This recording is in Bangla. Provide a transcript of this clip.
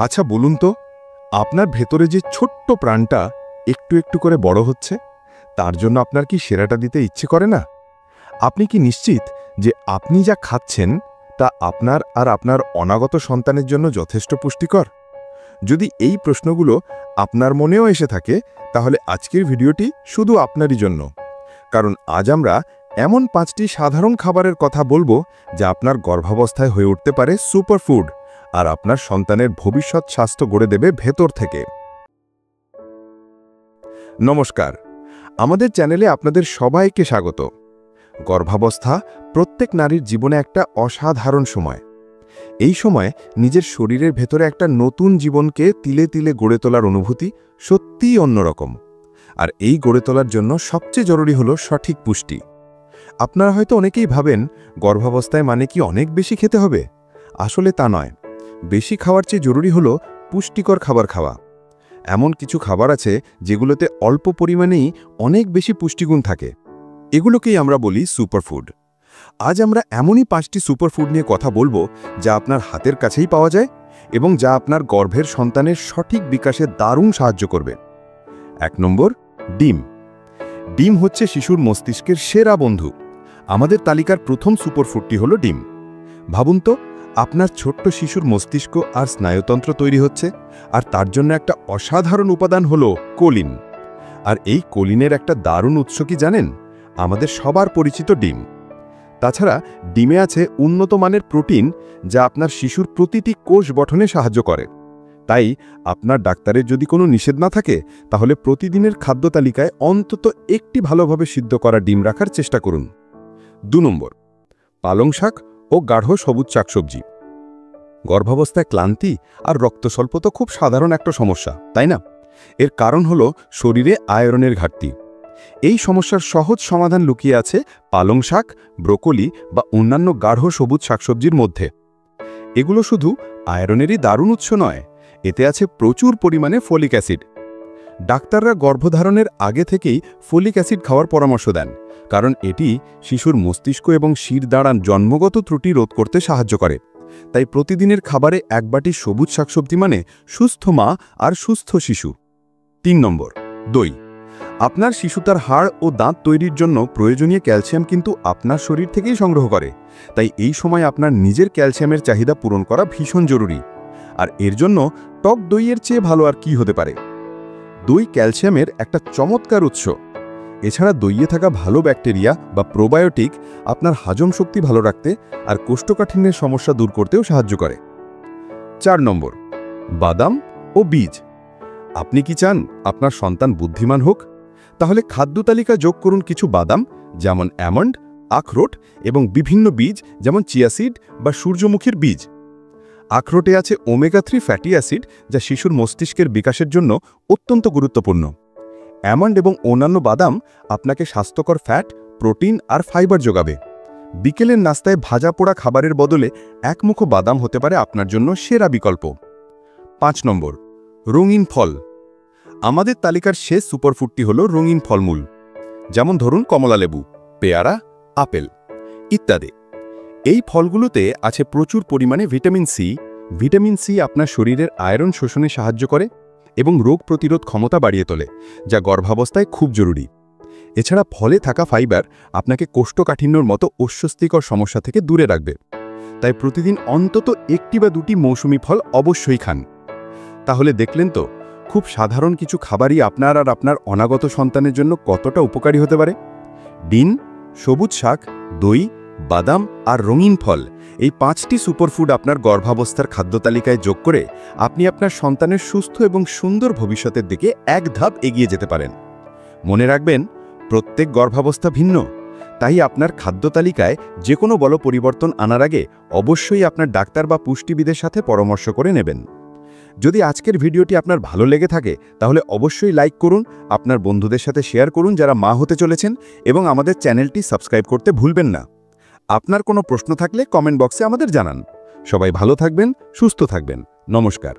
আচ্ছা বলুন তো, আপনার ভেতরে যে ছোট্ট প্রাণটা একটু একটু করে বড় হচ্ছে, তার জন্য আপনার কি সেরাটা দিতে ইচ্ছে করে না? আপনি কি নিশ্চিত যে আপনি যা খাচ্ছেন তা আপনার আর আপনার অনাগত সন্তানের জন্য যথেষ্ট পুষ্টিকর? যদি এই প্রশ্নগুলো আপনার মনেও এসে থাকে, তাহলে আজকের ভিডিওটি শুধু আপনারই জন্য। কারণ আজ আমরা এমন 5টি সাধারণ খাবারের কথা বলবো যা আপনার গর্ভাবস্থায় হয়ে উঠতে পারে সুপারফুড আর আপনার সন্তানের ভবিষ্যৎ স্বাস্থ্য গড়ে দেবে ভেতর থেকে। নমস্কার, আমাদের চ্যানেলে আপনাদের সবাইকে স্বাগত। গর্ভাবস্থা প্রত্যেক নারীর জীবনে একটা অসাধারণ সময়। এই সময় নিজের শরীরের ভেতরে একটা নতুন জীবনকে তিলে তিলে গড়ে তোলার অনুভূতি সত্যিই অন্যরকম। আর এই গড়ে তোলার জন্য সবচেয়ে জরুরি হলো সঠিক পুষ্টি। আপনারা হয়তো অনেকেই ভাবেন গর্ভাবস্থায় মানে কি অনেক বেশি খেতে হবে? আসলে তা নয়। বেশি খাওয়ার চেয়ে জরুরি হলো পুষ্টিকর খাবার খাওয়া। এমন কিছু খাবার আছে যেগুলোতে অল্প পরিমাণেই অনেক বেশি পুষ্টিগুণ থাকে। এগুলোকেই আমরা বলি সুপারফুড। আজ আমরা এমনই 5টি সুপারফুড নিয়ে কথা বলবো যা আপনার হাতের কাছেই পাওয়া যায় এবং যা আপনার গর্ভের সন্তানের সঠিক বিকাশে দারুণ সাহায্য করবে। 1 নম্বর, ডিম। ডিম হচ্ছে শিশুর মস্তিষ্কের সেরা বন্ধু। আমাদের তালিকার প্রথম সুপারফুডটি হলো ডিম। ভাবুন তো, আপনার ছোট্ট শিশুর মস্তিষ্ক আর স্নায়ুতন্ত্র তৈরি হচ্ছে, আর তার জন্য একটা অসাধারণ উপাদান হলো কোলিন। আর এই কোলিনের একটা দারুণ উৎস কি জানেন? আমাদের সবার পরিচিত ডিম। তাছাড়া ডিমে আছে উন্নত মানের প্রোটিন যা আপনার শিশুর প্রতিটি কোষ গঠনে সাহায্য করে। তাই আপনার ডাক্তারের যদি কোনো নিষেধ না থাকে, তাহলে প্রতিদিনের খাদ্য তালিকায় অন্তত একটি ভালোভাবে সিদ্ধ করা ডিম রাখার চেষ্টা করুন। 2 নম্বর, পালং শাক ও গাঢ় সবুজ শাকসবজি। গর্ভাবস্থায় ক্লান্তি আর রক্তস্বল্প তো খুব সাধারণ একটা সমস্যা, তাই না? এর কারণ হলো শরীরে আয়রনের ঘাটতি। এই সমস্যার সহজ সমাধান লুকিয়ে আছে পালং শাক, ব্রোকলি বা অন্যান্য গাঢ় সবুজ শাকসবজির মধ্যে। এগুলো শুধু আয়রনেরই দারুণ উৎস নয়, এতে আছে প্রচুর পরিমাণে ফলিক অ্যাসিড। ডাক্তাররা গর্ভধারণের আগে থেকেই ফলিক অ্যাসিড খাওয়ার পরামর্শ দেন, কারণ এটি শিশুর মস্তিষ্ক এবং শিরদাঁড়ার জন্মগত ত্রুটি রোধ করতে সাহায্য করে। তাই প্রতিদিনের খাবারে 1 বাটি সবুজ শাকসবজি মানে সুস্থ মা আর সুস্থ শিশু। 3 নম্বর, দই। আপনার শিশু তার হাড় ও দাঁত তৈরির জন্য প্রয়োজনীয় ক্যালসিয়াম কিন্তু আপনার শরীর থেকেই সংগ্রহ করে। তাই এই সময় আপনার নিজের ক্যালসিয়ামের চাহিদা পূরণ করা ভীষণ জরুরি। আর এর জন্য টক দইয়ের চেয়ে ভালো আর কি হতে পারে? দই ক্যালসিয়ামের একটা চমৎকার উৎস। এছাড়া দইয়ে থাকা ভালো ব্যাকটেরিয়া বা প্রোবায়োটিক আপনার হজম শক্তি ভালো রাখতে আর কোষ্ঠকাঠিন্যের সমস্যা দূর করতেও সাহায্য করে। 4 নম্বর, বাদাম ও বীজ। আপনি কি চান আপনার সন্তান বুদ্ধিমান হোক? তাহলে খাদ্য তালিকা যোগ করুন কিছু বাদাম, যেমন অ্যামন্ড, আখরোট এবং বিভিন্ন বীজ যেমন চিয়া সিড বা সূর্যমুখীর বীজ। আখরোটে আছে ওমেগা 3 ফ্যাটি অ্যাসিড যা শিশুর মস্তিষ্কের বিকাশের জন্য অত্যন্ত গুরুত্বপূর্ণ। অ্যামন্ড এবং অন্যান্য বাদাম আপনাকে স্বাস্থ্যকর ফ্যাট, প্রোটিন আর ফাইবার যোগাবে। বিকেলের নাস্তায় ভাজা পোড়া খাবারের বদলে একমুখো বাদাম হতে পারে আপনার জন্য সেরা বিকল্প। 5 নম্বর, রঙিন ফল। আমাদের তালিকার শেষ সুপারফুডটি হলো রঙিন ফলমূল, যেমন ধরুন কমলালেবু, পেয়ারা, আপেল ইত্যাদি। এই ফলগুলোতে আছে প্রচুর পরিমাণে ভিটামিন সি। ভিটামিন সি আপনার শরীরের আয়রন শোষণে সাহায্য করে এবং রোগ প্রতিরোধ ক্ষমতা বাড়িয়ে তোলে, যা গর্ভাবস্থায় খুব জরুরি। এছাড়া ফলে থাকা ফাইবার আপনাকে কোষ্ঠকাঠিন্যর মতো অস্বস্তিকর সমস্যা থেকে দূরে রাখবে। তাই প্রতিদিন অন্তত 1টি বা 2টি মৌসুমি ফল অবশ্যই খান। তাহলে দেখলেন তো, খুব সাধারণ কিছু খাবারই আপনার আর আপনার অনাগত সন্তানের জন্য কতটা উপকারী হতে পারে। ডিম, সবুজ শাক, দই, বাদাম আর রঙিন ফল, এই 5টি সুপারফুড আপনার গর্ভাবস্থার খাদ্য তালিকায় যোগ করে আপনি আপনার সন্তানের সুস্থ এবং সুন্দর ভবিষ্যতের দিকে এক ধাপ এগিয়ে যেতে পারেন। মনে রাখবেন, প্রত্যেক গর্ভাবস্থা ভিন্ন। তাই আপনার খাদ্য তালিকায় যে কোনো বড় পরিবর্তন আনার আগে অবশ্যই আপনার ডাক্তার বা পুষ্টিবিদের সাথে পরামর্শ করে নেবেন। যদি আজকের ভিডিওটি আপনার ভালো লেগে থাকে, তাহলে অবশ্যই লাইক করুন, আপনার বন্ধুদের সাথে শেয়ার করুন যারা মা হতে চলেছেন, এবং আমাদের চ্যানেলটি সাবস্ক্রাইব করতে ভুলবেন না। আপনার কোনো প্রশ্ন থাকলে কমেন্ট বক্সে আমাদের জানান। সবাই ভালো থাকবেন, সুস্থ থাকবেন। নমস্কার।